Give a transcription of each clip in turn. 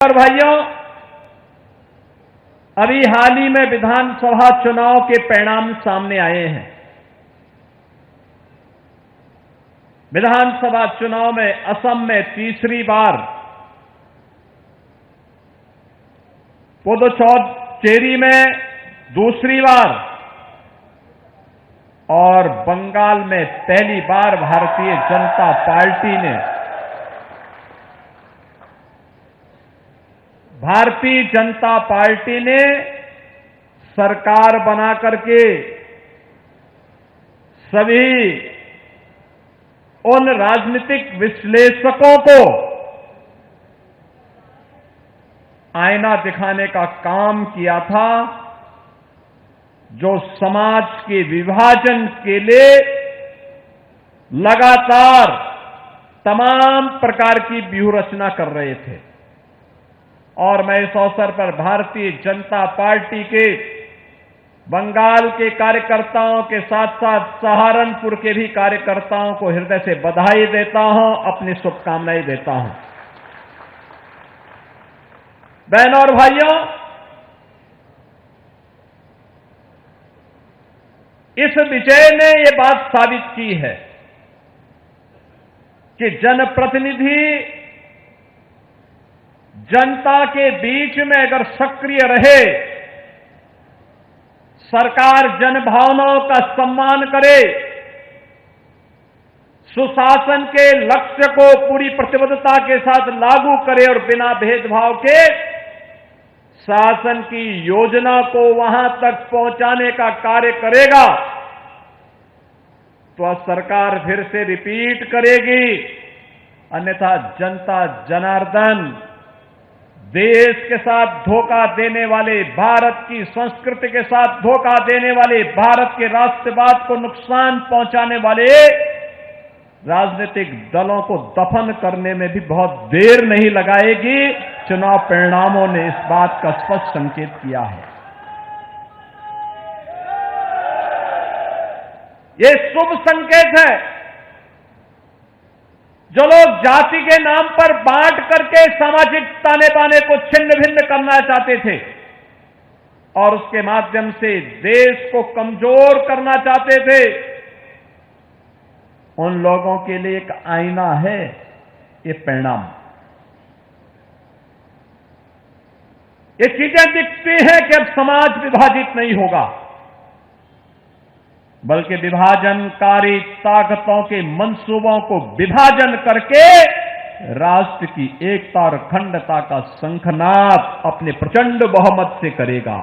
और भाइयों, अभी हाल ही में विधानसभा चुनाव के परिणाम सामने आए हैं। विधानसभा चुनाव में असम में तीसरी बार, पुदुचेरी में दूसरी बार और बंगाल में पहली बार भारतीय जनता पार्टी ने सरकार बना करके सभी उन राजनीतिक विश्लेषकों को आईना दिखाने का काम किया था, जो समाज के विभाजन के लिए लगातार तमाम प्रकार की व्यूहरचना कर रहे थे। और मैं इस अवसर पर भारतीय जनता पार्टी के बंगाल के कार्यकर्ताओं के साथ साथ सहारनपुर के भी कार्यकर्ताओं को हृदय से बधाई देता हूं, अपनी शुभकामनाएं देता हूं। बहनों और भाइयों, इस विजय ने यह बात साबित की है कि जनप्रतिनिधि जनता के बीच में अगर सक्रिय रहे, सरकार जनभावनाओं का सम्मान करे, सुशासन के लक्ष्य को पूरी प्रतिबद्धता के साथ लागू करे और बिना भेदभाव के शासन की योजना को वहां तक पहुंचाने का कार्य करेगा, तो सरकार फिर से रिपीट करेगी। अन्यथा जनता जनार्दन देश के साथ धोखा देने वाले, भारत की संस्कृति के साथ धोखा देने वाले, भारत के राष्ट्रवाद को नुकसान पहुंचाने वाले राजनीतिक दलों को दफन करने में भी बहुत देर नहीं लगाएगी। चुनाव परिणामों ने इस बात का स्पष्ट संकेत किया है। ये शुभ संकेत है। जो लोग जाति के नाम पर बांट करके सामाजिक ताने बाने को छिन्न भिन्न करना चाहते थे और उसके माध्यम से देश को कमजोर करना चाहते थे, उन लोगों के लिए एक आईना है ये परिणाम। ये चीजें दिखती हैं कि अब समाज विभाजित नहीं होगा, बल्कि विभाजनकारी ताकतों के मंसूबों को विभाजन करके राष्ट्र की एकता और अखंडता का शंखनाद अपने प्रचंड बहुमत से करेगा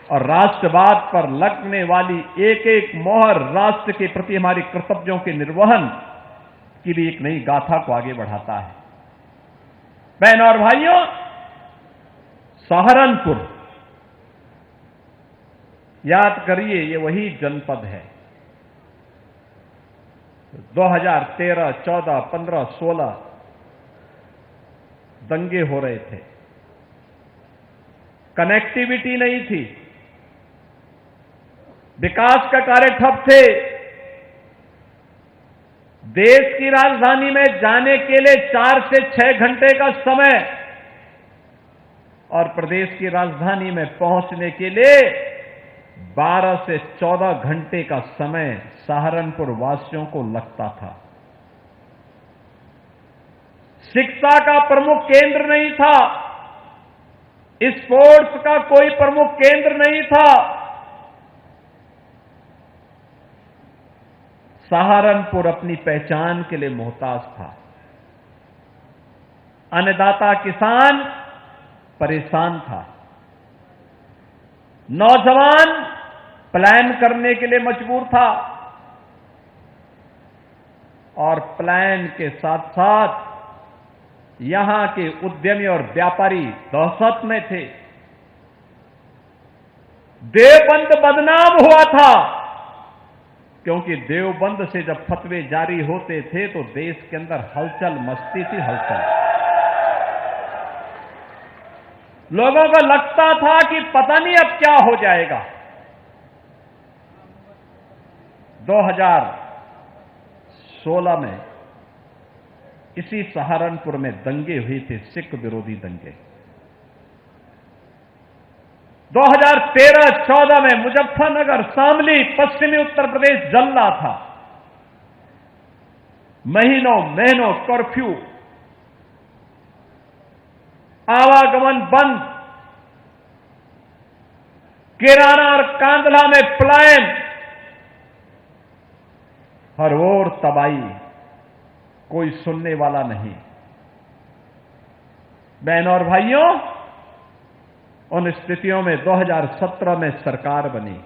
और राष्ट्रवाद पर लगने वाली एक एक मोहर राष्ट्र के प्रति हमारी कर्तव्यों के निर्वहन की भी एक नई गाथा को आगे बढ़ाता है। बहनों और भाइयों, सहारनपुर, याद करिए, ये वही जनपद है 2013, 14, 15, 16 दंगे हो रहे थे, कनेक्टिविटी नहीं थी, विकास का कार्य ठप थे, देश की राजधानी में जाने के लिए 4 से 6 घंटे का समय और प्रदेश की राजधानी में पहुंचने के लिए 12 से 14 घंटे का समय सहारनपुर वासियों को लगता था। शिक्षा का प्रमुख केंद्र नहीं था, स्पोर्ट्स का कोई प्रमुख केंद्र नहीं था। सहारनपुर अपनी पहचान के लिए मोहताज था। अन्नदाता किसान परेशान था, नौजवान प्लान करने के लिए मजबूर था और प्लान के साथ साथ यहां के उद्यमी और व्यापारी दहशत में थे। देवबंद बदनाम हुआ था, क्योंकि देवबंद से जब फतवे जारी होते थे तो देश के अंदर हलचल मचती थी, हलचल। लोगों को लगता था कि पता नहीं अब क्या हो जाएगा। 2016 में इसी सहारनपुर में दंगे हुए थे, सिख विरोधी दंगे। 2013-14 में मुजफ्फरनगर, शामली, पश्चिमी उत्तर प्रदेश जल रहा था। महीनों महीनों कर्फ्यू, आवागमन बंद, किराना और कांदला में पलायन, हर ओर तबाही, कोई सुनने वाला नहीं। बहनों और भाइयों, उन स्थितियों में 2017 में सरकार बनी।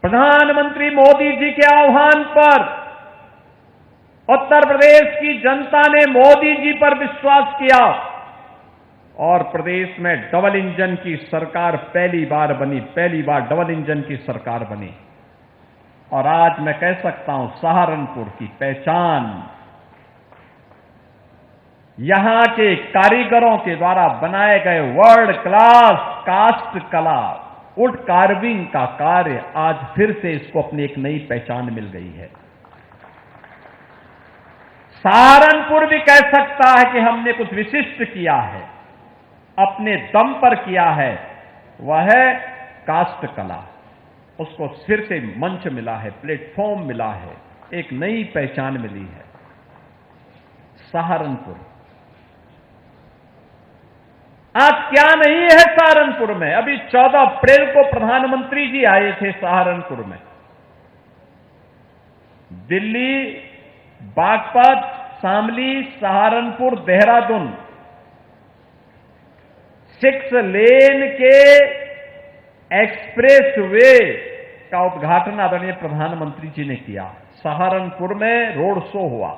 प्रधानमंत्री मोदी जी के आह्वान पर उत्तर प्रदेश की जनता ने मोदी जी पर विश्वास किया और प्रदेश में डबल इंजन की सरकार पहली बार बनी, पहली बार डबल इंजन की सरकार बनी। और आज मैं कह सकता हूं, सहारनपुर की पहचान यहां के कारीगरों के द्वारा बनाए गए वर्ल्ड क्लास कास्ट कला, वुड कार्विंग का कार्य, आज फिर से इसको अपनी एक नई पहचान मिल गई है। सहारनपुर भी कह सकता है कि हमने कुछ विशिष्ट किया है, अपने दम पर किया है। वह है कास्ट कला, उसको फिर से मंच मिला है, प्लेटफॉर्म मिला है, एक नई पहचान मिली है। सहारनपुर आज क्या नहीं है सहारनपुर में। अभी 14 अप्रैल को प्रधानमंत्री जी आए थे सहारनपुर में। दिल्ली, बागपत, शामली, सहारनपुर, देहरादून 6 लेन के एक्सप्रेस वे का उद्घाटन आदरणीय प्रधानमंत्री जी ने किया। सहारनपुर में रोड शो हुआ।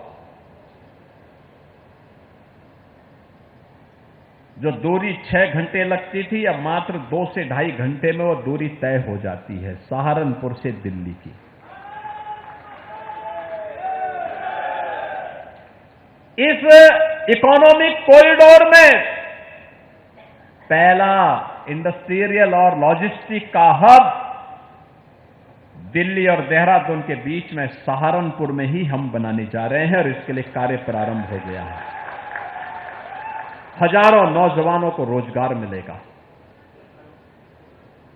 जो दूरी 6 घंटे लगती थी, अब मात्र 2 से ढाई घंटे में वो दूरी तय हो जाती है, सहारनपुर से दिल्ली की। इस इकोनॉमिक कॉरिडोर में पहला इंडस्ट्रियल और लॉजिस्टिक का हब दिल्ली और देहरादून के बीच में सहारनपुर में ही हम बनाने जा रहे हैं और इसके लिए कार्य प्रारंभ हो गया है। हजारों नौजवानों को रोजगार मिलेगा,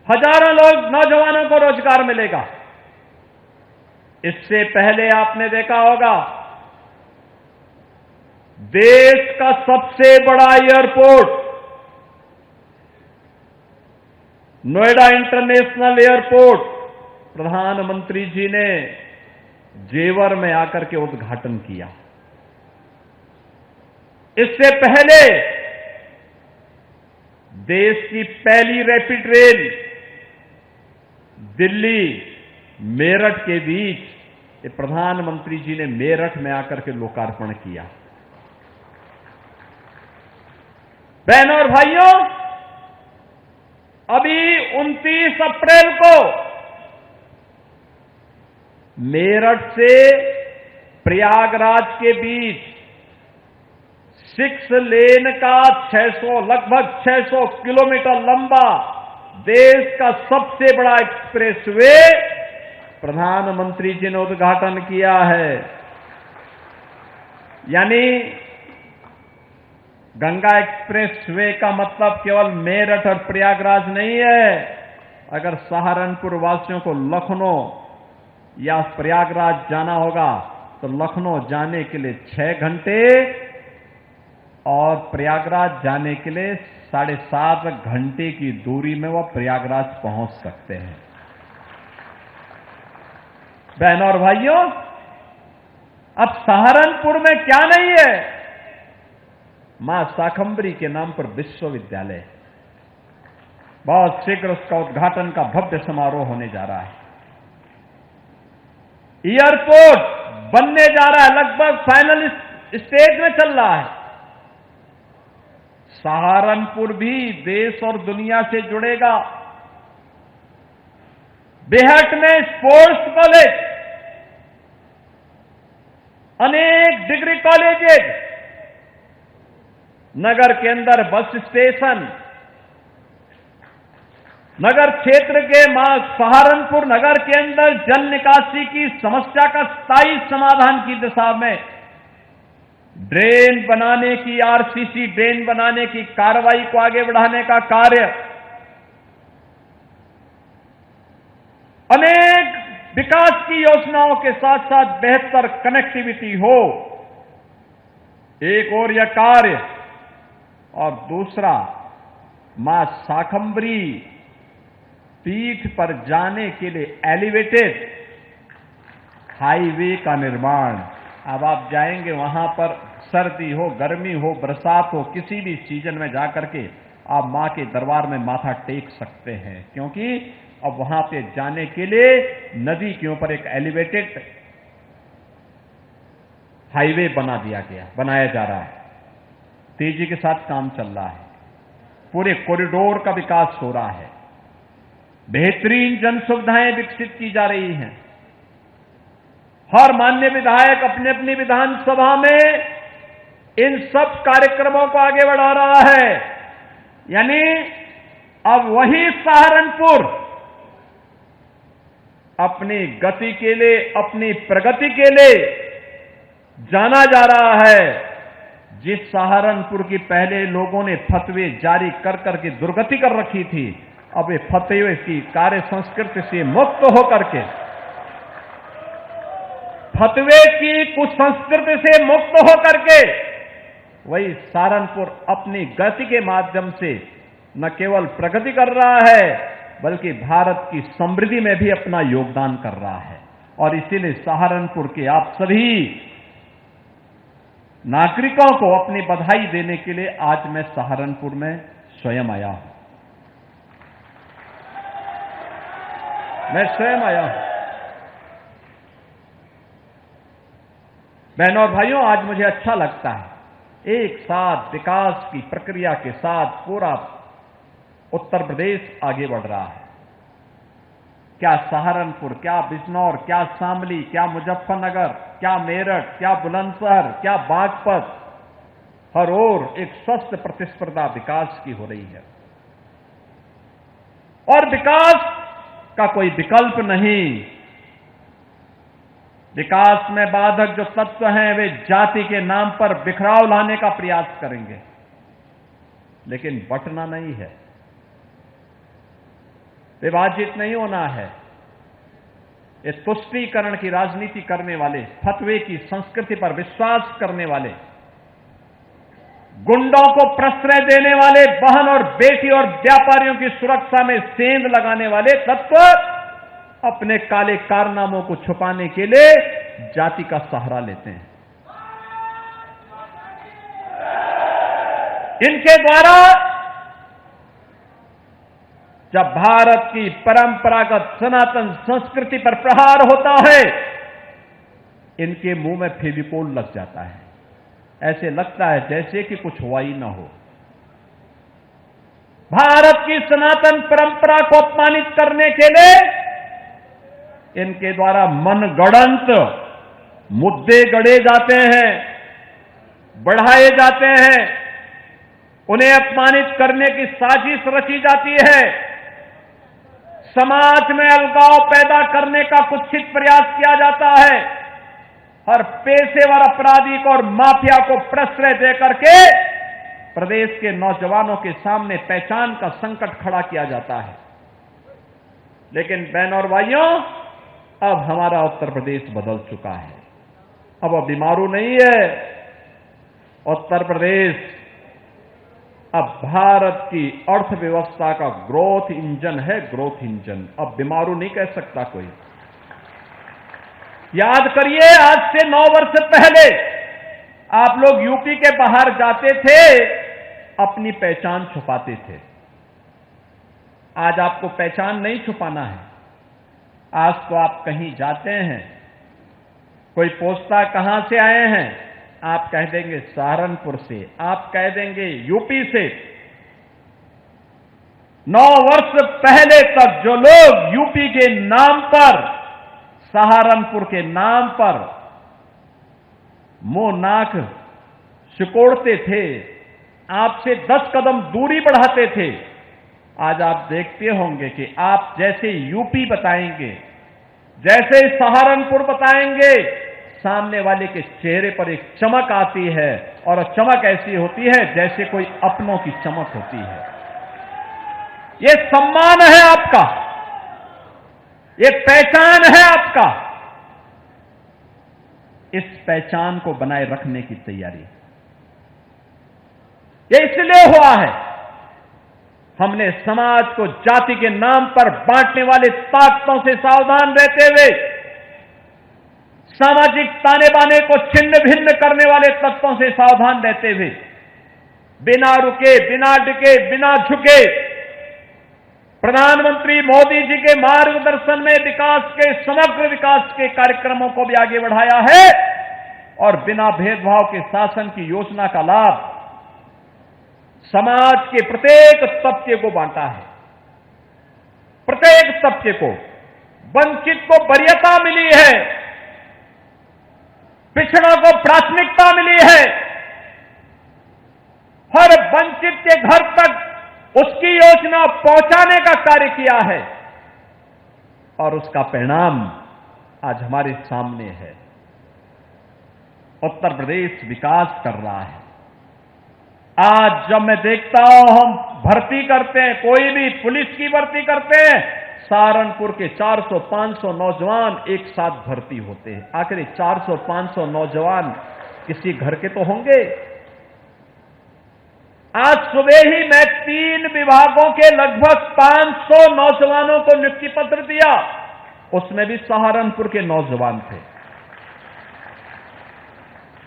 हजारों नौजवानों को रोजगार मिलेगा। इससे पहले आपने देखा होगा, देश का सबसे बड़ा एयरपोर्ट नोएडा इंटरनेशनल एयरपोर्ट प्रधानमंत्री जी ने जेवर में आकर के उद्घाटन किया। इससे पहले देश की पहली रैपिड रेल दिल्ली मेरठ के बीच प्रधानमंत्री जी ने मेरठ में आकर के लोकार्पण किया। बहनों और भाइयों, अभी 29 अप्रैल को मेरठ से प्रयागराज के बीच 6 लेन का लगभग 600 किलोमीटर लंबा देश का सबसे बड़ा एक्सप्रेसवे प्रधानमंत्री जी ने उद्घाटन किया है। यानी गंगा एक्सप्रेसवे का मतलब केवल मेरठ और प्रयागराज नहीं है। अगर सहारनपुर वासियों को लखनऊ या प्रयागराज जाना होगा तो लखनऊ जाने के लिए 6 घंटे और प्रयागराज जाने के लिए 7.5 घंटे की दूरी में वह प्रयागराज पहुंच सकते हैं। बहनों और भाइयों, अब सहारनपुर में क्या नहीं है? मां शाकंभरी के नाम पर विश्वविद्यालय, बहुत शीघ्र उसका उद्घाटन का भव्य समारोह होने जा रहा है। एयरपोर्ट बनने जा रहा है, लगभग फाइनल स्टेज में चल रहा है। सहारनपुर भी देश और दुनिया से जुड़ेगा। बेहट में स्पोर्ट्स कॉलेज, अनेक डिग्री कॉलेजेस, नगर के अंदर बस स्टेशन, नगर क्षेत्र के सहारनपुर नगर के अंदर जल निकासी की समस्या का स्थायी समाधान की दिशा में ड्रेन बनाने की, आरसीसी ड्रेन बनाने की कार्रवाई को आगे बढ़ाने का कार्य, अनेक विकास की योजनाओं के साथ साथ बेहतर कनेक्टिविटी हो, एक और यह कार्य, और दूसरा मां शाकंभरी पीठ पर जाने के लिए एलिवेटेड हाईवे का निर्माण। अब आप जाएंगे वहां पर, सर्दी हो, गर्मी हो, बरसात हो, किसी भी सीजन में जाकर के आप मां के दरबार में माथा टेक सकते हैं, क्योंकि अब वहां पे जाने के लिए नदी के ऊपर एक एलिवेटेड हाईवे बनाया जा रहा है। तेजी के साथ काम चल रहा है, पूरे कॉरिडोर का विकास हो रहा है, बेहतरीन जन सुविधाएं विकसित की जा रही हैं। हर माननीय विधायक अपने अपनी विधानसभा में इन सब कार्यक्रमों को आगे बढ़ा रहा है। यानी अब वही सहारनपुर अपनी गति के लिए, अपनी प्रगति के लिए जाना जा रहा है। जिस सहारनपुर की पहले लोगों ने फतवे जारी कर करके दुर्गति कर रखी थी, अब ये फतवे की कार्य संस्कृति से मुक्त होकर के, फतवे की कुसंस्कृति से मुक्त होकर के, वही सहारनपुर अपनी गति के माध्यम से न केवल प्रगति कर रहा है, बल्कि भारत की समृद्धि में भी अपना योगदान कर रहा है। और इसीलिए सहारनपुर के आप सभी नागरिकों को अपनी बधाई देने के लिए आज मैं सहारनपुर में स्वयं आया हूं। मैं स्वयं आया हूं। बहनों और भाइयों, आज मुझे अच्छा लगता है, एक साथ विकास की प्रक्रिया के साथ पूरा उत्तर प्रदेश आगे बढ़ रहा है। क्या सहारनपुर, क्या बिजनौर, क्या शामली, क्या मुजफ्फरनगर, क्या मेरठ, क्या बुलंदशहर, क्या बागपत, हर ओर एक स्वस्थ प्रतिस्पर्धा विकास की हो रही है। और विकास का कोई विकल्प नहीं। विकास में बाधक जो तत्व हैं वे जाति के नाम पर बिखराव लाने का प्रयास करेंगे, लेकिन बंटना नहीं है, विभाजित नहीं होना है। ये तुष्टीकरण की राजनीति करने वाले, फतवे की संस्कृति पर विश्वास करने वाले, गुंडों को प्रश्रय देने वाले, बहन और बेटी और व्यापारियों की सुरक्षा में सेंध लगाने वाले तत्व अपने काले कारनामों को छुपाने के लिए जाति का सहारा लेते हैं। इनके द्वारा जब भारत की परंपरागत सनातन संस्कृति पर प्रहार होता है, इनके मुंह में फेविकोल लग जाता है। ऐसे लगता है जैसे कि कुछ हुआ ही ना हो। भारत की सनातन परंपरा को अपमानित करने के लिए इनके द्वारा मनगढ़ंत मुद्दे गढ़े जाते हैं, बढ़ाए जाते हैं, उन्हें अपमानित करने की साजिश रची जाती है, समाज में अलगाव पैदा करने का कुत्सित प्रयास किया जाता है, हर पेशेवर अपराधी को और माफिया को प्रश्रय देकर के प्रदेश के नौजवानों के सामने पहचान का संकट खड़ा किया जाता है। लेकिन बहनों और भाइयों, अब हमारा उत्तर प्रदेश बदल चुका है। अब वो बीमारू नहीं है। उत्तर प्रदेश अब भारत की अर्थव्यवस्था का ग्रोथ इंजन है, ग्रोथ इंजन। अब बीमारू नहीं कह सकता कोई। याद करिए, आज से 9 वर्ष पहले आप लोग यूपी के बाहर जाते थे, अपनी पहचान छुपाते थे। आज आपको पहचान नहीं छुपाना है। आज तो आप कहीं जाते हैं, कोई पूछता कहां से आए हैं, आप कह देंगे सहारनपुर से, आप कह देंगे यूपी से। 9 वर्ष पहले तक जो लोग यूपी के नाम पर, सहारनपुर के नाम पर मुंह नाक सिकोड़ते थे, आपसे 10 कदम दूरी बढ़ाते थे, आज आप देखते होंगे कि आप जैसे यूपी बताएंगे, जैसे सहारनपुर बताएंगे, सामने वाले के चेहरे पर एक चमक आती है, और चमक ऐसी होती है जैसे कोई अपनों की चमक होती है। ये सम्मान है आपका, ये पहचान है आपका। इस पहचान को बनाए रखने की तैयारी ये इसलिए हुआ है। हमने समाज को जाति के नाम पर बांटने वाले ताकतों से सावधान रहते हुए, सामाजिक ताने बाने को छिन्न भिन्न करने वाले तत्वों से सावधान रहते हुए, बिना रुके, बिना डिके, बिना झुके, प्रधानमंत्री मोदी जी के मार्गदर्शन में विकास के, समग्र विकास के कार्यक्रमों को भी आगे बढ़ाया है, और बिना भेदभाव के शासन की योजना का लाभ समाज के प्रत्येक तबके को बांटा है। प्रत्येक तबके को, वंचित को वरीयता मिली है, पिछड़ों को प्राथमिकता मिली है। हर वंचित के घर तक उसकी योजना पहुंचाने का कार्य किया है, और उसका परिणाम आज हमारे सामने है। उत्तर प्रदेश विकास कर रहा है। आज जब मैं देखता हूं, हम भर्ती करते हैं, कोई भी पुलिस की भर्ती करते हैं, सहारनपुर के 400-500 नौजवान एक साथ भर्ती होते हैं। आखिर 400-500 नौजवान किसी घर के तो होंगे। आज सुबह ही मैं 3 विभागों के लगभग 500 नौजवानों को नियुक्ति पत्र दिया, उसमें भी सहारनपुर के नौजवान थे।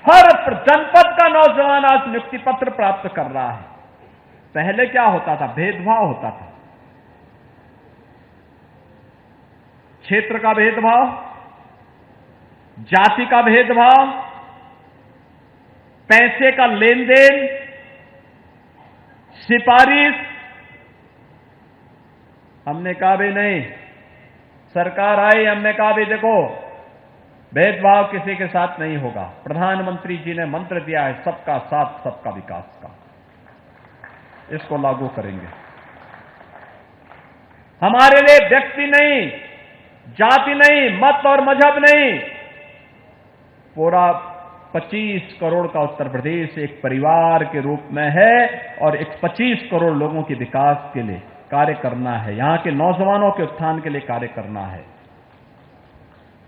हर जनपद का नौजवान आज नियुक्ति पत्र प्राप्त कर रहा है। पहले क्या होता था? भेदभाव होता था, क्षेत्र का भेदभाव, जाति का भेदभाव, पैसे का लेन देन, सिफारिश। हमने कहा भी नहीं, सरकार आई, हमने कहा भी देखो भेदभाव किसी के साथ नहीं होगा। प्रधानमंत्री जी ने मंत्र दिया है सबका साथ सबका विकास का, इसको लागू करेंगे। हमारे लिए व्यक्ति नहीं, जाति नहीं, मत और मजहब नहीं, पूरा 25 करोड़ का उत्तर प्रदेश एक परिवार के रूप में है, और एक 25 करोड़ लोगों के विकास के लिए कार्य करना है, यहां के नौजवानों के उत्थान के लिए कार्य करना है।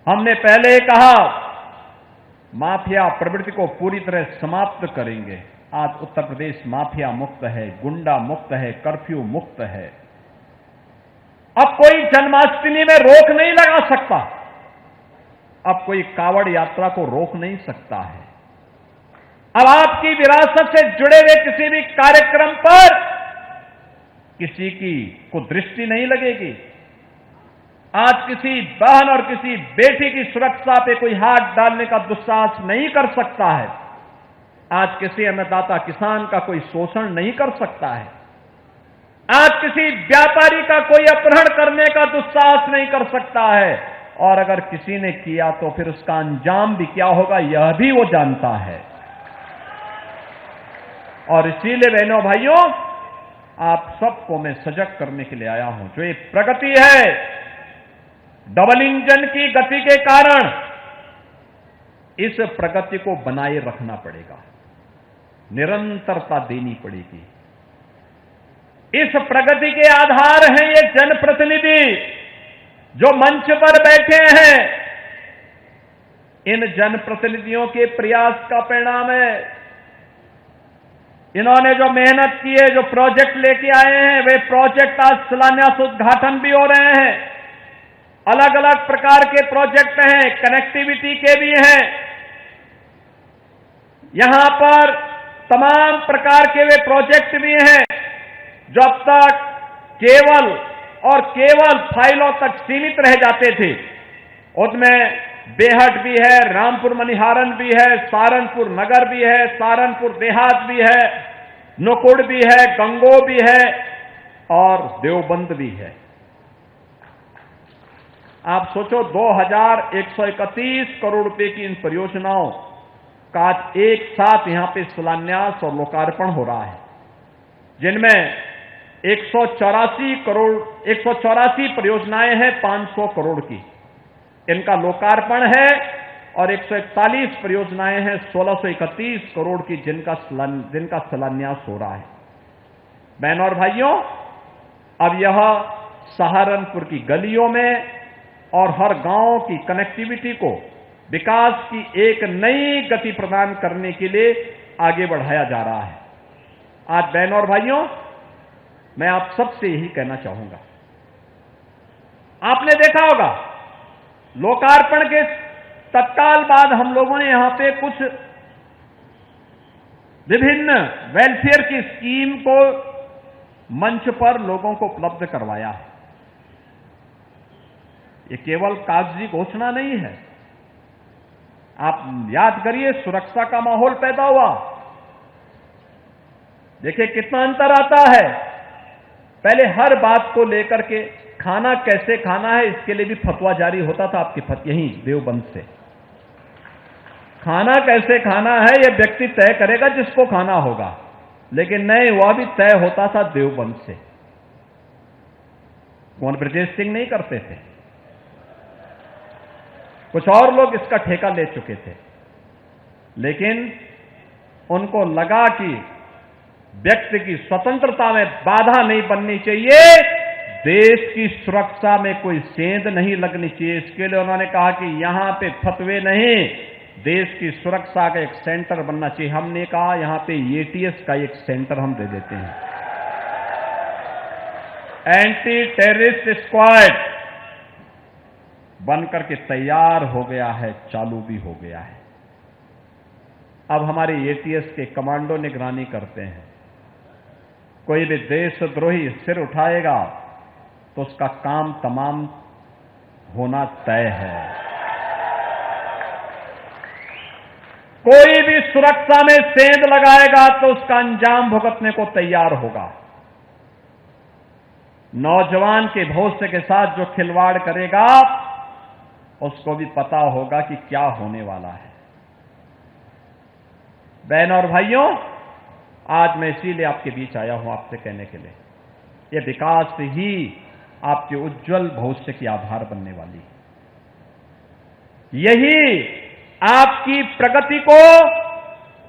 हमने पहले कहा माफिया प्रवृत्ति को पूरी तरह समाप्त करेंगे। आज उत्तर प्रदेश माफिया मुक्त है, गुंडा मुक्त है, कर्फ्यू मुक्त है। अब कोई जन्माष्टमी में रोक नहीं लगा सकता, अब कोई कावड़ यात्रा को रोक नहीं सकता है। अब आपकी विरासत से जुड़े हुए किसी भी कार्यक्रम पर किसी की को दृष्टि नहीं लगेगी। आज किसी बहन और किसी बेटी की सुरक्षा पे कोई हाथ डालने का दुस्साहस नहीं कर सकता है। आज किसी अन्नदाता किसान का कोई शोषण नहीं कर सकता है। आज किसी व्यापारी का कोई अपहरण करने का दुस्साहस नहीं कर सकता है, और अगर किसी ने किया तो फिर उसका अंजाम भी क्या होगा यह भी वो जानता है। और इसीलिए बहनों भाइयों, आप सबको मैं सजग करने के लिए आया हूं। जो ये प्रगति है, डबल इंजन की गति के कारण इस प्रगति को बनाए रखना पड़ेगा, निरंतरता देनी पड़ेगी। इस प्रगति के आधार हैं ये जनप्रतिनिधि जो मंच पर बैठे हैं। इन जनप्रतिनिधियों के प्रयास का परिणाम है। इन्होंने जो मेहनत की है, जो प्रोजेक्ट लेके आए हैं, वे प्रोजेक्ट आज शिलान्यास उद्घाटन भी हो रहे हैं। अलग अलग प्रकार के प्रोजेक्ट हैं, कनेक्टिविटी के भी हैं। यहां पर तमाम प्रकार के वे प्रोजेक्ट भी हैं जो अब तक केवल और केवल फाइलों तक सीमित रह जाते थे। उसमें बेहट भी है, रामपुर मनिहारन भी है, सहारनपुर नगर भी है, सहारनपुर देहात भी है, नुकुड़ भी है, गंगो भी है और देवबंद भी है। आप सोचो 2131 करोड़ रुपए की इन परियोजनाओं का एक साथ यहां पे शिलान्यास और लोकार्पण हो रहा है, जिनमें 184 परियोजनाएं हैं 500 करोड़ की। इनका लोकार्पण है और 141 परियोजनाएं हैं, 1631 करोड़ की जिनका शिलान्यास हो रहा है। बहनों और भाइयों, अब यह सहारनपुर की गलियों में और हर गांव की कनेक्टिविटी को विकास की एक नई गति प्रदान करने के लिए आगे बढ़ाया जा रहा है। आज बहनों और भाइयों, मैं आप सबसे यही कहना चाहूंगा, आपने देखा होगा लोकार्पण के तत्काल बाद हम लोगों ने यहां पे कुछ विभिन्न वेलफेयर की स्कीम को मंच पर लोगों को उपलब्ध करवाया है। ये केवल कागजी घोषणा नहीं है। आप याद करिए, सुरक्षा का माहौल पैदा हुआ। देखिए कितना अंतर आता है। पहले हर बात को लेकर के खाना कैसे खाना है, इसके लिए भी फतवा जारी होता था आपके यहीं देवबंद से। खाना कैसे खाना है यह व्यक्ति तय करेगा जिसको खाना होगा, लेकिन नहीं, वह भी तय होता था देवबंद से। कौन? ब्रजेश सिंह नहीं करते थे, कुछ और लोग इसका ठेका ले चुके थे। लेकिन उनको लगा कि व्यक्ति की स्वतंत्रता में बाधा नहीं बननी चाहिए, देश की सुरक्षा में कोई सेंध नहीं लगनी चाहिए। इसके लिए उन्होंने कहा कि यहां पे फतवे नहीं, देश की सुरक्षा का एक सेंटर बनना चाहिए। हमने कहा यहां पे एटीएस का एक सेंटर हम दे देते हैं, एंटी टेररिस्ट स्क्वाड बनकर के तैयार हो गया है, चालू भी हो गया है। अब हमारे एटीएस के कमांडो निगरानी करते हैं। कोई भी देशद्रोही सिर उठाएगा तो उसका काम तमाम होना तय है। कोई भी सुरक्षा में सेंध लगाएगा तो उसका अंजाम भुगतने को तैयार होगा। नौजवान के भविष्य के साथ जो खिलवाड़ करेगा उसको भी पता होगा कि क्या होने वाला है। बहनों और भाइयों, आज मैं इसीलिए आपके बीच आया हूं आपसे कहने के लिए, यह विकास ही आपके उज्जवल भविष्य की आधार बनने वाली है। यही आपकी प्रगति को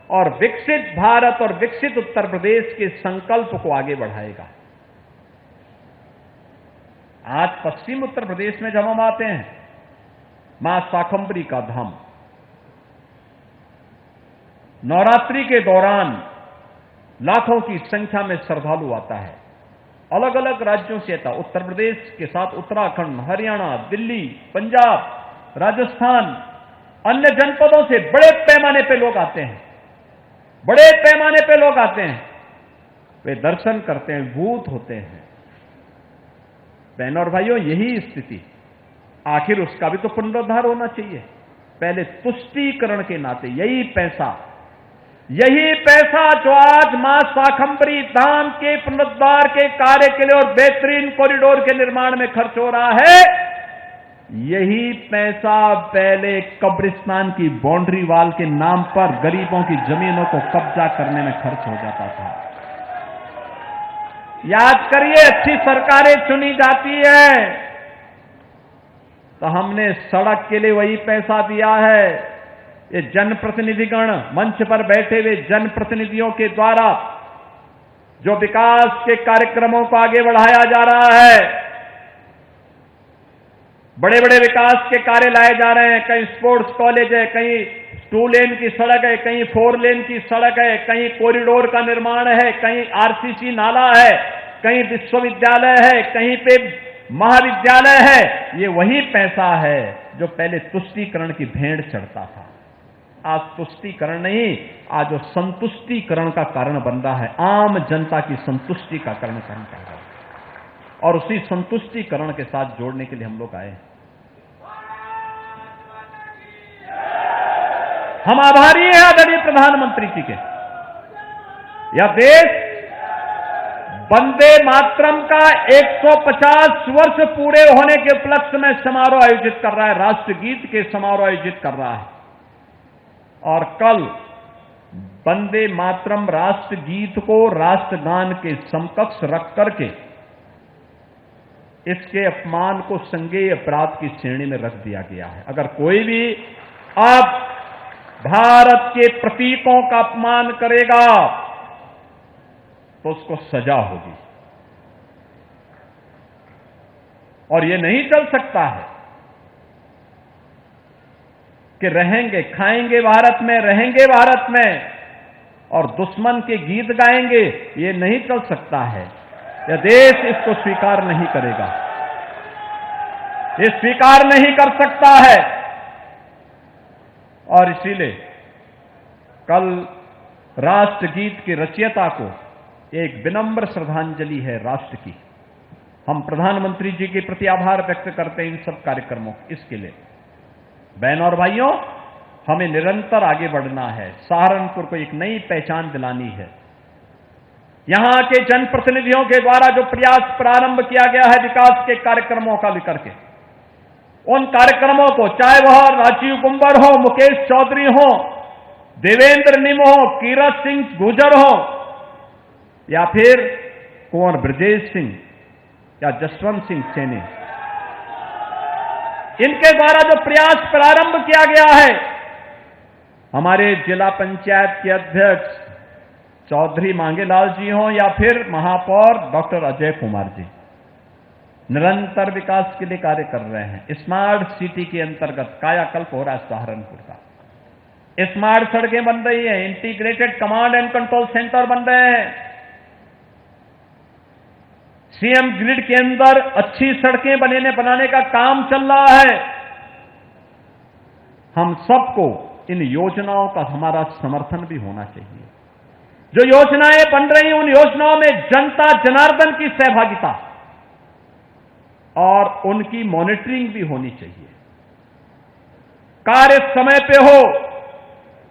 और विकसित भारत और विकसित उत्तर प्रदेश के संकल्प को आगे बढ़ाएगा। आज पश्चिम उत्तर प्रदेश में जब हम आते हैं, मां शाकंभरी का धाम, नवरात्रि के दौरान लाखों की संख्या में श्रद्धालु आता है। अलग अलग राज्यों से आता, उत्तर प्रदेश के साथ उत्तराखंड, हरियाणा, दिल्ली, पंजाब, राजस्थान, अन्य जनपदों से बड़े पैमाने पे लोग आते हैं। बड़े पैमाने पे लोग आते हैं, वे दर्शन करते हैं, भूत होते हैं। बहनों और भाइयों, यही स्थिति, आखिर उसका भी तो पुनरुद्धार होना चाहिए। पहले तुष्टीकरण के नाते यही पैसा जो आज मां शाकंभरी धाम के पुनरुद्धार के कार्य के लिए और बेहतरीन कॉरिडोर के निर्माण में खर्च हो रहा है, यही पैसा पहले कब्रिस्तान की बाउंड्री वाल के नाम पर गरीबों की जमीनों को कब्जा करने में खर्च हो जाता था। याद करिए, अच्छी सरकारें चुनी जाती है तो हमने सड़क के लिए वही पैसा दिया है। ये जनप्रतिनिधिगण, मंच पर बैठे हुए जनप्रतिनिधियों के द्वारा जो विकास के कार्यक्रमों को आगे बढ़ाया जा रहा है, बड़े बड़े विकास के कार्य लाए जा रहे हैं। कहीं स्पोर्ट्स कॉलेज है, कहीं 2 लेन की सड़क है, कहीं 4 लेन की सड़क है, कहीं कॉरिडोर का निर्माण है, कहीं आरसीसी नाला है, कहीं विश्वविद्यालय है, कहीं पे महाविद्यालय है। ये वही पैसा है जो पहले तुष्टीकरण की भेंट चढ़ता था। आज तुष्टीकरण नहीं, आज वो संतुष्टीकरण का कारण बन रहा है। आम जनता की संतुष्टि का कारण बन रहा है, और उसी संतुष्टीकरण के साथ जोड़ने के लिए हम लोग आए हैं। हम आभारी हैं आदरणीय प्रधानमंत्री जी के। यह देश वंदे मातरम का 150 वर्ष पूरे होने के उपलक्ष्य में समारोह आयोजित कर रहा है, राष्ट्रगीत के समारोह आयोजित कर रहा है। और कल वंदे मातरम राष्ट्रगीत को राष्ट्रगान के समकक्ष रख करके इसके अपमान को संज्ञेय अपराध की श्रेणी में रख दिया गया है। अगर कोई भी अब भारत के प्रतीकों का अपमान करेगा तो उसको सजा होगी। और यह नहीं चल सकता है कि रहेंगे, खाएंगे भारत में, रहेंगे भारत में और दुश्मन के गीत गाएंगे। ये नहीं चल सकता है। यह देश इसको स्वीकार नहीं करेगा, ये स्वीकार नहीं कर सकता है। और इसीलिए कल राष्ट्रगीत की रचयिता को एक विनम्र श्रद्धांजलि है राष्ट्र की। हम प्रधानमंत्री जी के प्रति आभार व्यक्त करते हैं इन सब कार्यक्रमों इसके लिए। बहनों और भाइयों, हमें निरंतर आगे बढ़ना है। सहारनपुर को एक नई पहचान दिलानी है। यहां के जनप्रतिनिधियों के द्वारा जो प्रयास प्रारंभ किया गया है विकास के कार्यक्रमों का लेकर के, उन कार्यक्रमों को, चाहे वह राजीव कुंवर हो, मुकेश चौधरी हो, देवेंद्र निम हो, कीरत सिंह गुर्जर हो या फिर कुंवर ब्रजेश सिंह या जसवंत सिंह सैनी, इनके द्वारा जो प्रयास प्रारंभ किया गया है, हमारे जिला पंचायत के अध्यक्ष चौधरी मांगेलाल जी हों या फिर महापौर डॉक्टर अजय कुमार जी, निरंतर विकास के लिए कार्य कर रहे हैं। स्मार्ट सिटी के अंतर्गत कायाकल्प हो रहा है सहारनपुर का। स्मार्ट सड़कें बन रही हैं, integrated command and control centre बन रहे हैं। सीएम ग्रिड के अंदर अच्छी सड़कें बनाने का काम चल रहा है। हम सबको इन योजनाओं का हमारा समर्थन भी होना चाहिए। जो योजनाएं बन रही हैं, उन योजनाओं में जनता जनार्दन की सहभागिता और उनकी मॉनिटरिंग भी होनी चाहिए। कार्य समय पे हो,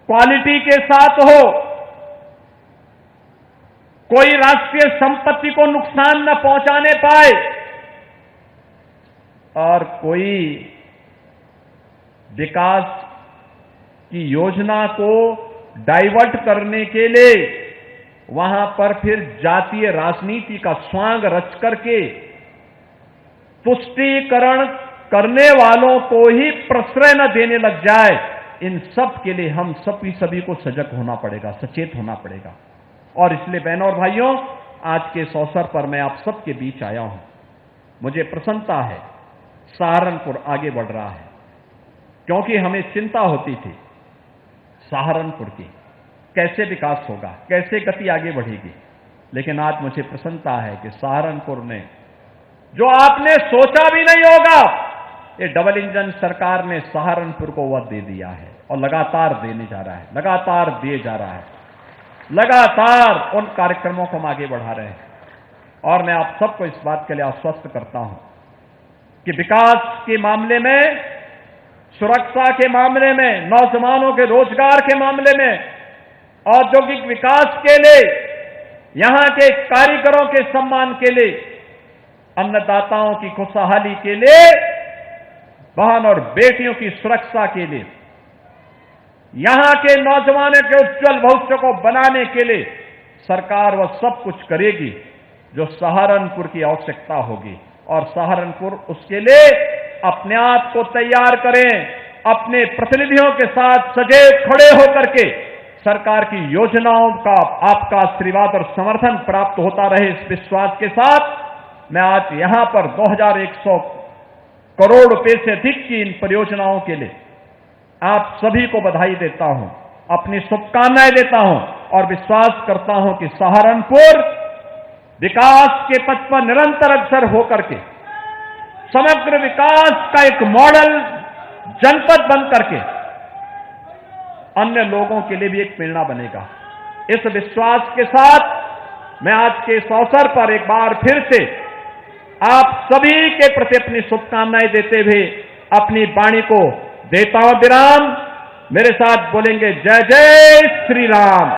क्वालिटी के साथ हो, कोई राष्ट्रीय संपत्ति को नुकसान न पहुंचाने पाए और कोई विकास की योजना को डाइवर्ट करने के लिए वहां पर फिर जातीय राजनीति का स्वांग रच करके तुष्टीकरण करने वालों को ही प्रश्रय न देने लग जाए। इन सब के लिए हम सभी को सजग होना पड़ेगा, सचेत होना पड़ेगा। और इसलिए बहनों और भाइयों, आज के इस अवसर पर मैं आप सबके बीच आया हूं। मुझे प्रसन्नता है, सहारनपुर आगे बढ़ रहा है, क्योंकि हमें चिंता होती थी सहारनपुर की, कैसे विकास होगा, कैसे गति आगे बढ़ेगी। लेकिन आज मुझे प्रसन्नता है कि सहारनपुर ने जो आपने सोचा भी नहीं होगा, ये डबल इंजन सरकार ने सहारनपुर को वह दे दिया है और लगातार देने जा रहा है, लगातार दिए जा रहा है। लगातार उन कार्यक्रमों को हम आगे बढ़ा रहे हैं। और मैं आप सबको इस बात के लिए आश्वस्त करता हूं कि विकास के मामले में, सुरक्षा के मामले में, नौजवानों के रोजगार के मामले में, औद्योगिक विकास के लिए, यहां के कारीगरों के सम्मान के लिए, अन्नदाताओं की खुशहाली के लिए, बहन और बेटियों की सुरक्षा के लिए, यहां के नौजवानों के उज्जवल भविष्य को बनाने के लिए सरकार वह सब कुछ करेगी जो सहारनपुर की आवश्यकता होगी। और सहारनपुर उसके लिए अपने आप को तैयार करें, अपने प्रतिनिधियों के साथ सजग खड़े होकर के सरकार की योजनाओं का आपका आशीर्वाद और समर्थन प्राप्त होता रहे, इस विश्वास के साथ मैं आज यहां पर 2100 करोड़ रुपए से अधिक की इन परियोजनाओं के लिए आप सभी को बधाई देता हूं, अपनी शुभकामनाएं देता हूं और विश्वास करता हूं कि सहारनपुर विकास के पथ पर निरंतर अग्रसर होकर के समग्र विकास का एक मॉडल जनपद बन करके अन्य लोगों के लिए भी एक प्रेरणा बनेगा। इस विश्वास के साथ मैं आज के इस अवसर पर एक बार फिर से आप सभी के प्रति अपनी शुभकामनाएं देते हुए अपनी वाणी को देता हूं विराम। मेरे साथ बोलेंगे जय जय श्री राम।